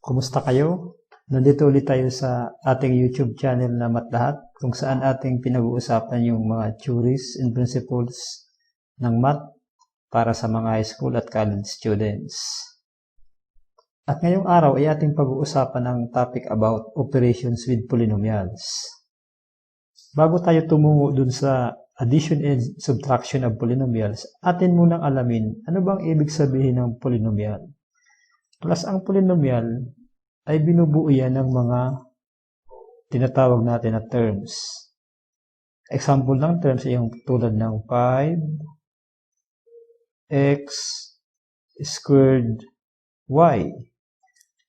Kumusta kayo? Nandito ulit tayo sa ating YouTube channel na Matlahat, kung saan ating pinag-uusapan yung mga theories and principles ng math para sa mga high school at college students. At ngayong araw ay ating pag-uusapan ang topic about operations with polynomials. Bago tayo tumungo dun sa addition and subtraction of polynomials, atin munang alamin ano bang ibig sabihin ng polynomial. Plus, ang polynomial ay binubuo yan ng mga tinatawag natin na terms. Example ng terms ay yung tulad ng 5x squared y.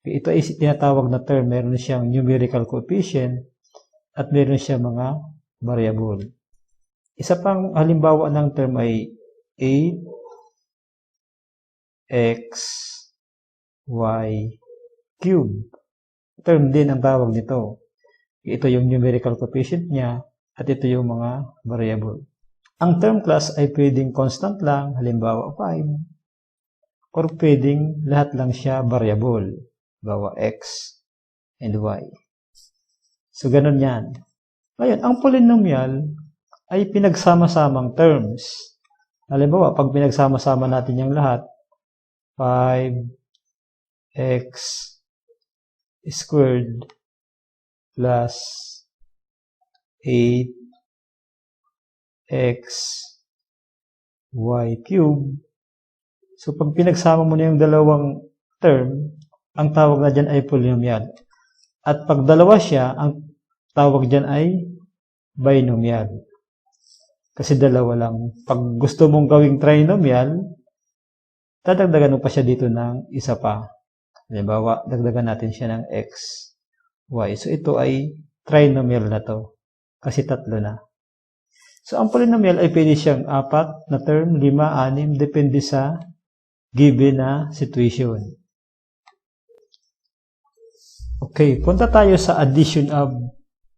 Ito ay tinatawag na term. Meron siyang numerical coefficient at meron siyang mga variable. Isa pang halimbawa ng term ay 8x y cube. Term din ang tawag nito. Ito yung numerical coefficient niya at ito yung mga variable. Ang term class ay pwedeng constant lang, halimbawa 5, or pwedeng lahat lang siya variable, halimbawa x and y. So, ganun yan. Ngayon, ang polynomial ay pinagsama-samang terms. Halimbawa, pag pinagsama-sama natin yung lahat, 5x squared plus 8x y cube. So, pag pinagsama mo na yung dalawang term, ang tawag na dyan ay polynomial. At pag dalawa siya, ang tawag dyan ay binomial. Kasi dalawa lang. Pag gusto mong gawing trinomial, dadagdagan mo pa siya dito ng isa pa. Halimbawa, dagdagan natin siya ng x, y. So, ito ay trinomial na to. Kasi tatlo na. So, ang polynomial ay pwede siyang 4 na term, 5, 6, depende sa given na situation. Okay, punta tayo sa addition of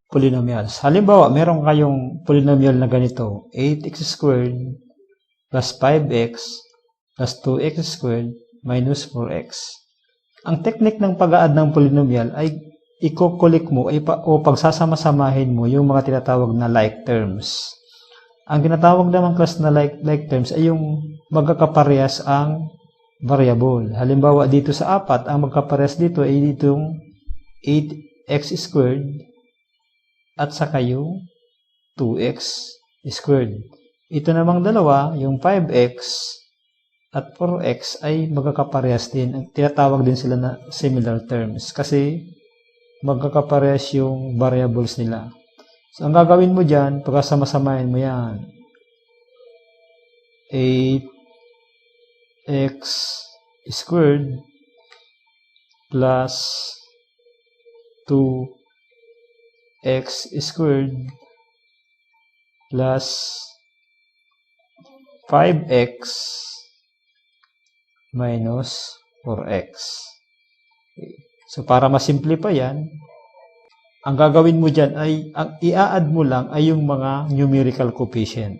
polynomials. Halimbawa, meron kayong polynomial na ganito, 8x squared plus 5x plus 2x squared minus 4x. Ang technique ng pag-a-add ng polynomial ay i-collect mo o pagsasama-samahin mo yung mga tinatawag na like terms. Ang tinatawag naman class na like terms ay yung magkakaparehas ang variable. Halimbawa, dito sa 4, ang magkaparehas dito ay ditong 8x squared at saka yung 2x squared. Ito namang dalawa, yung 5x at 4x ay magkakaparehas din. Tinatawag din sila na similar terms kasi magkakaparehas yung variables nila. So, ang gagawin mo dyan, pagkasama-samahin mo yan, 8x squared plus 2x squared plus 5x minus 4x. Okay. So, para masimplify yan, ang gagawin mo dyan ay, ang i-add mo lang ay yung mga numerical coefficient.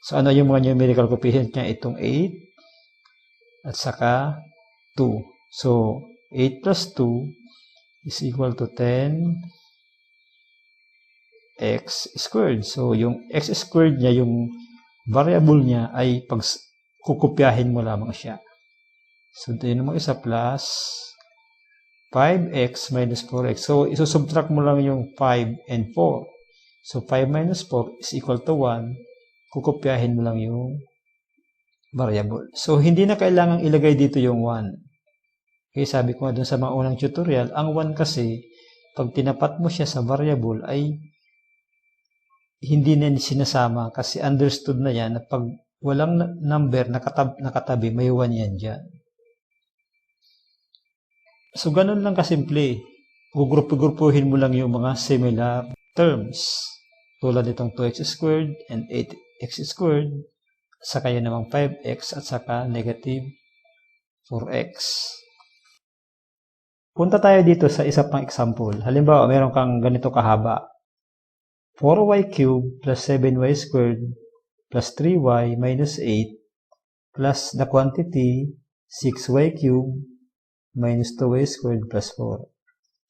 So, ano yung mga numerical coefficient niya? Itong 8 at saka 2. So, 8 plus 2 is equal to 10x squared. So, yung x squared niya, yung variable niya ay pag kukopyahin mo lamang siya. So, ito yung isa plus 5x minus 4x. So, isusubtract mo lang yung 5 and 4. So, 5 minus 4 is equal to 1. Kukopyahin mo lang yung variable. So, hindi na kailangang ilagay dito yung 1. Okay, sabi ko nga dun sa mga unang tutorial, ang 1 kasi, pag tinapat mo siya sa variable, ay hindi na sinasama kasi understood na yan na pag walang number nakatabi, may 1 yan dyan. So, ganun lang kasimple. Gugrupuhin mo lang yung mga similar terms. Tulad nitong 2x squared and 8x squared. Saka yan namang 5x at saka negative 4x. Punta tayo dito sa isa pang example. Halimbawa, meron kang ganito kahaba. 4y cubed plus 7y squared plus 3y minus 8 plus the quantity 6y cubed minus 2y squared plus 4.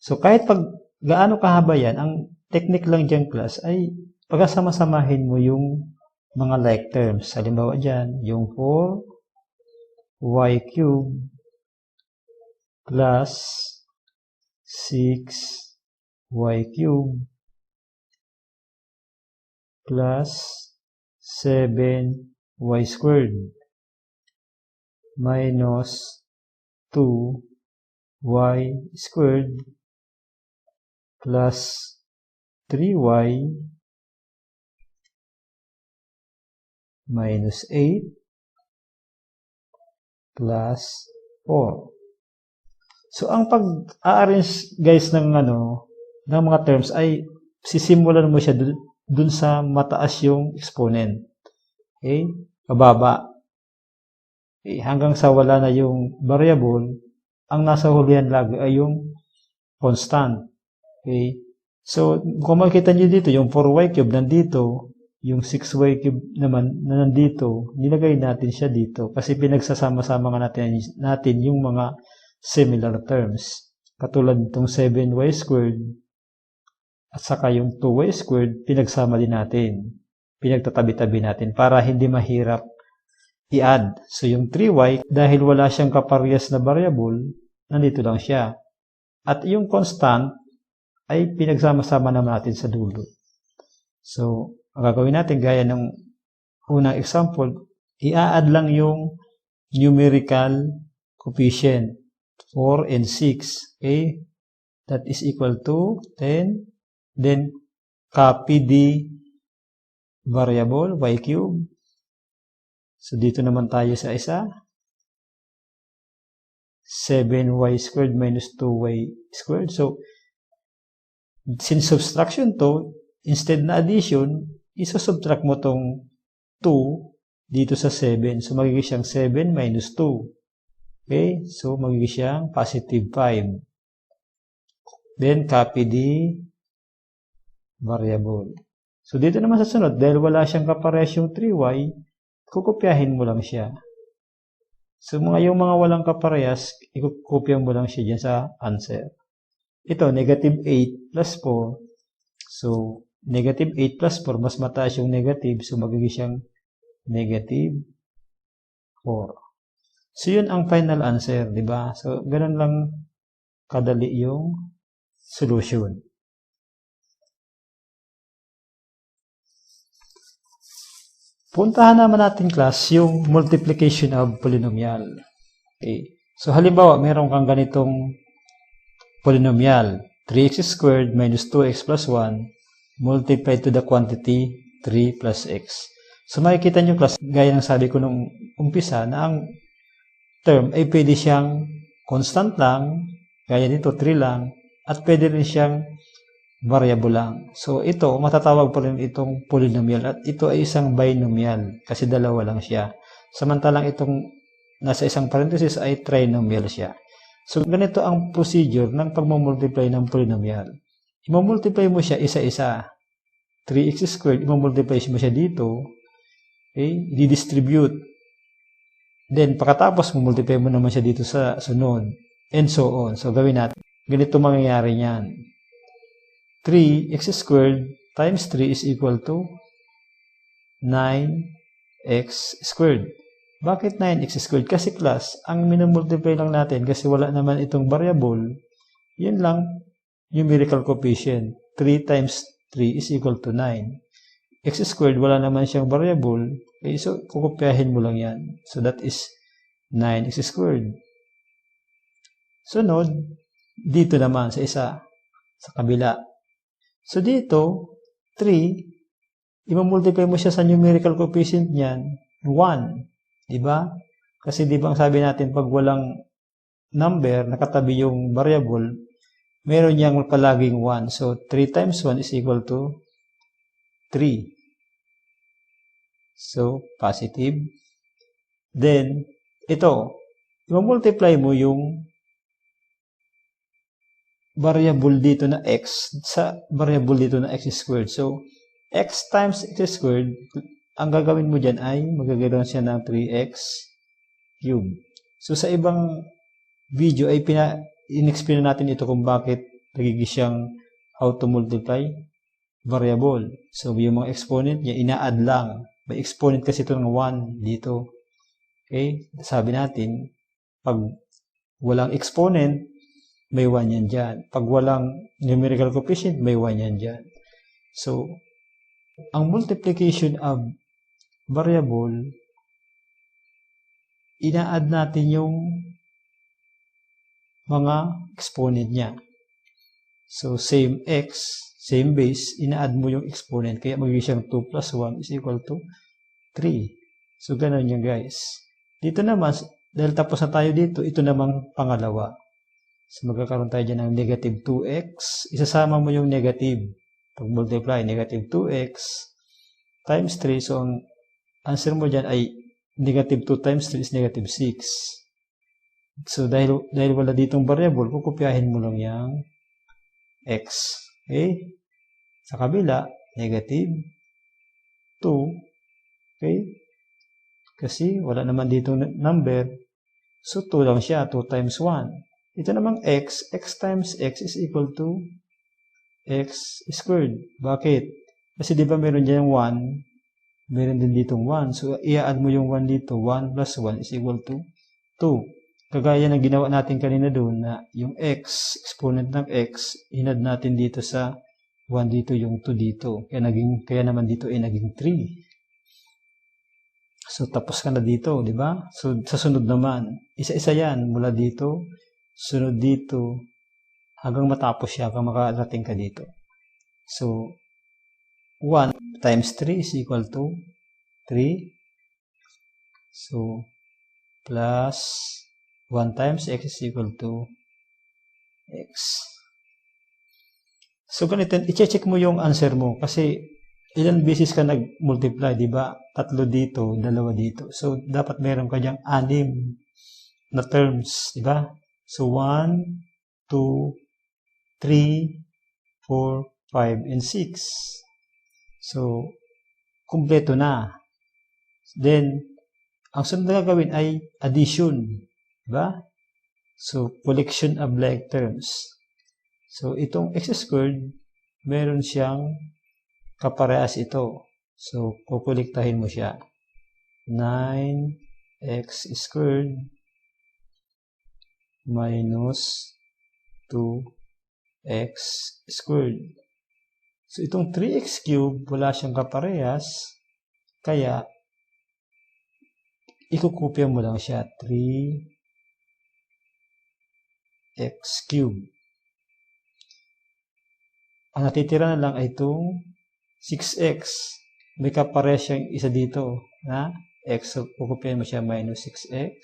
So, kahit pag gaano kahaba yan, ang technique lang dyan, class, ay pagkasama-samahin mo yung mga like terms. Halimbawa dyan, yung 4y cubed plus 6y cubed plus 7y squared minus 2y squared plus 3y minus 8 plus 4. So, ang pag-a-arrange, guys, ng mga terms ay sisimulan mo siya dun sa mataas yung exponent. Okay? Pababa. Okay? Hanggang sa wala na yung variable, ang nasa hulihan lagi ay yung constant. Okay? So, kung makikita nyo dito, yung 4y cube nandito, yung 6y cube naman na nandito, nilagay natin siya dito kasi pinagsasama-sama nga natin yung mga similar terms. Katulad nitong 7y squared at saka yung 2y squared, pinagsama din natin. Pinagtatabi-tabi natin para hindi mahirap i-add. So, yung 3y, dahil wala siyang kaparehas na variable, nandito lang siya. At yung constant, ay pinagsama-sama naman natin sa dulo. So, ang gagawin natin, gaya ng unang example, i-add lang yung numerical coefficient, 4 and 6. Okay? That is equal to 10. Then, copy the variable, y cube. So, dito naman tayo sa isa. 7y squared minus 2y squared. So, since subtraction to, instead na addition, isa-subtract mo tong 2 dito sa 7. So, magiging siyang 7 minus 2. Okay? So, magiging siyang positive 5. Then, copy the variable. So, dito naman sa sunod, dahil wala siyang kaparehas yung 3y, kukopyahin mo lang siya. So, yung mga walang kaparehas, ikukopya mo lang siya dyan sa answer. Ito, negative 8 plus 4. So, negative 8 plus 4, mas mataas yung negative. So, magiging siyang negative 4. So, yun ang final answer, di ba? So, ganun lang kadali yung solution. Puntahan naman natin, class, yung multiplication of polynomial. Okay. So, halimbawa, meron kang ganitong polynomial. 3x squared minus 2x plus 1 multiplied to the quantity 3 plus x. So, makikita nyo, class, gaya ng sabi ko nung umpisa, na ang term ay pwede siyang constant lang, gaya dito 3 lang, at pwede rin siyang variable lang. So, ito, matatawag pa rin itong polynomial at ito ay isang binomial kasi dalawa lang siya. Samantalang itong nasa isang parenthesis ay trinomial siya. So, ganito ang procedure ng pagmamultiply ng polynomial. I-multiply mo siya isa-isa. 3x squared, i-multiply mo siya dito. Okay? I-distribute. Then, pagkatapos, multiply mo naman siya dito sa sunod. And so on. So, gawin natin. Ganito mangyayari niyan. 3x squared times 3 is equal to 9x squared. Bakit 9x squared? Kasi, class, ang minumultiply lang natin kasi wala naman itong variable, yun lang numerical coefficient. 3 times 3 is equal to 9. X squared, wala naman siyang variable, okay, so kukopyahin mo lang yan. So, that is 9x squared. Sunod, dito naman sa isa, sa kabila. So, dito, 3, i-multiply mo siya sa numerical coefficient niyan, 1. Diba? Kasi diba ang sabi natin, pag walang number, nakatabi yung variable, meron niyang palaging 1. So, 3 times 1 is equal to 3. So, positive. Then, ito, i-multiply mo yung variable dito na x sa variable dito na x squared. So, x times x squared, ang gagawin mo dyan ay magaganoon siya ng 3x cube. So sa ibang video ay in-explain natin ito kung bakit nagiging siyang how to multiply variable. So yung mga exponent niya, ina-add lang. May exponent kasi ito ng 1 dito. Okay? Sabi natin, pag walang exponent, may 1 yan dyan. Pag walang numerical coefficient, may 1 yan dyan. So, ang multiplication of variable, ina-add natin yung mga exponent niya. So, same x, same base, ina-add mo yung exponent. Kaya magiging siyang 2 plus 1 is equal to 3. So, ganun yan guys. Dito naman, dahil tapos na tayo dito, ito namang pangalawa. So, magkakaroon tayo dyan ng negative 2x. Isasama mo yung negative. Pag multiply, negative 2x times 3. So, ang answer mo dyan ay negative 2 times 3 is negative 6. So, dahil wala ditong variable, kukopyahin mo lang yung x. Okay? Sa kabila, negative 2. Okay? Kasi wala naman ditong number. So, 2 lang siya. 2 times 1. Ito namang x. X times x is equal to x squared. Bakit? Kasi di ba meron dyan 1, meron din ditong 1. So, i-add mo yung 1 dito. 1 plus 1 is equal to 2. Kagaya ng ginawa natin kanina doon na yung x, exponent ng x, inad natin dito sa 1 dito, yung 2 dito. Kaya naman dito ay naging 3. So, tapos ka na dito, di ba? So, sa sunod naman, isa-isa yan. Mula dito, sunod dito, hanggang matapos siya, hanggang makarating ka dito. So, 1 times 3 is equal to 3. So, plus 1 times x is equal to x. So, ganito, i-check mo yung answer mo. Kasi, ilan beses ka nag-multiply, di ba? 3 dito, 2 dito. So, dapat meron ka diyang 6 na terms, di ba? So, 1, 2, 3, 4, 5, and 6. So, kumpleto na. Then, ang sunod na gagawin ay addition. Diba? So, collection of like terms. So, itong x squared, meron siyang kaparehas ito. So, kukolektahin mo siya. 9x squared minus 2x squared. So, itong 3x cubed, wala siyang kaparehas. Kaya, ikukopya mo lang siya. 3x cubed. Ang natitira na lang ay itong 6x. May kaparehas siyang isa dito na x. So, kukopyahin mo siya minus 6x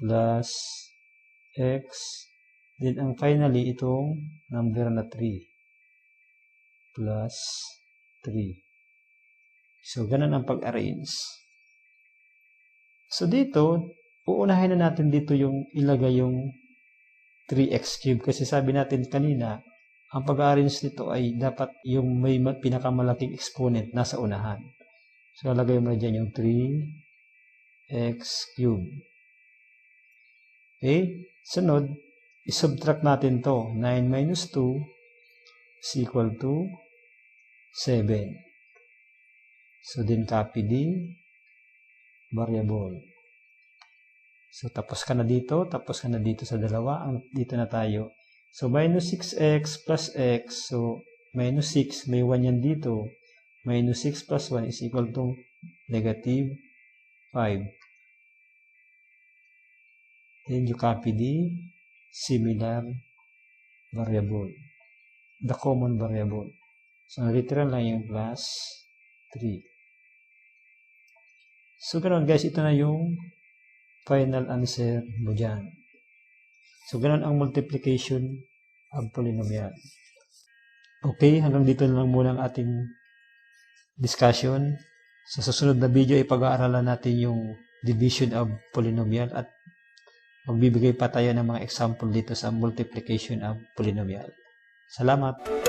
plus x. Then, ang finally, itong number na 3 plus 3. So, ganun ang pag-arrange. So, dito, uunahin na natin dito yung ilagay yung 3x cube. Kasi sabi natin kanina, ang pag-arrange nito ay dapat yung may pinakamalaking exponent nasa unahan. So, lagay mo na dyan yung 3x cube. Okay? Sunod, i-subtract natin to. 9 minus 2 is equal to 7. So, then copy the variable. So, tapos ka na dito sa dalawa. Dito na tayo. So, minus 6x plus x. So, minus 6, may 1 yan dito. Minus 6 plus 1 is equal to negative 5. Then, you copy the similar variable. The common variable. So, natitira lang yung plus 3. So, ganoon guys, ito na yung final answer mo dyan. So, ganoon ang multiplication of polynomial. Okay, hanggang dito na lang muna ang ating discussion. Sa susunod na video, ipag-aaralan natin yung division of polynomial at magbibigay pa tayo ng mga example dito sa multiplication of polynomial. Salamat!